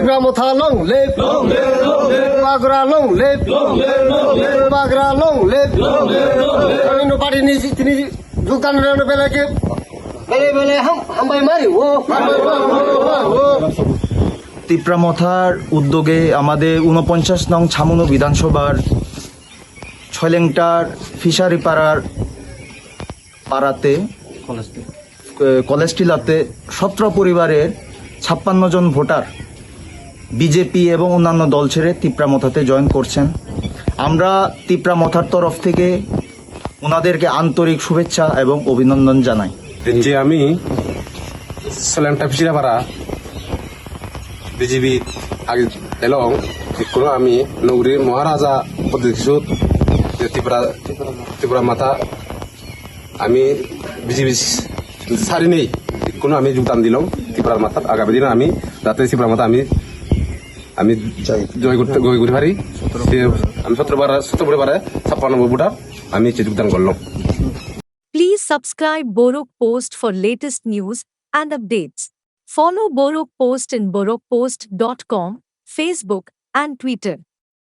Tigramotha long live, Bagra long live, Bagra long live. Kami party ni তিনি যোগদান বেলাকে বেলে বেলে হামবাই মারি ও তিপ্রামথার উদ্যোগে আমাদের ৪৯ নং ছামুনো বিধানসভার ছয়লেংটার ফিশারি পাড়াতে কলেজটিলাতে ১৭ পরিবারের ৫৬ জন ভোটার বিজেপি এবং অন্যান্য দল ছেড়ে তিপ্রামথাতে জয়েন করছেন। আমরা তিপ্রামথার তরফ থেকে ওনাদেরকে আন্তরিক শুভেচ্ছা এবং অভিনন্দন জানাই। যে আমি ছয়লেংটা ফিশারিপাড়া বিজেপি আগে এবং কোনো আমি নগরী মহারাজা পদ্ধতি ত্রিপুরা মাথা আমি বিজেপি সারি নেই কোনো আমি যোগদান দিলাম ত্রিপুরার মাথা আগামী দিনে আমি যাতে ত্রিপুরা মাথা আমি জয় করতে পারি। আমি ১৭ বারে ৫৬ ভোটার আমি যোগদান করলাম। Please subscribe Borok Post for latest news and updates. Follow Borok Post in borokpost.com, Facebook and Twitter.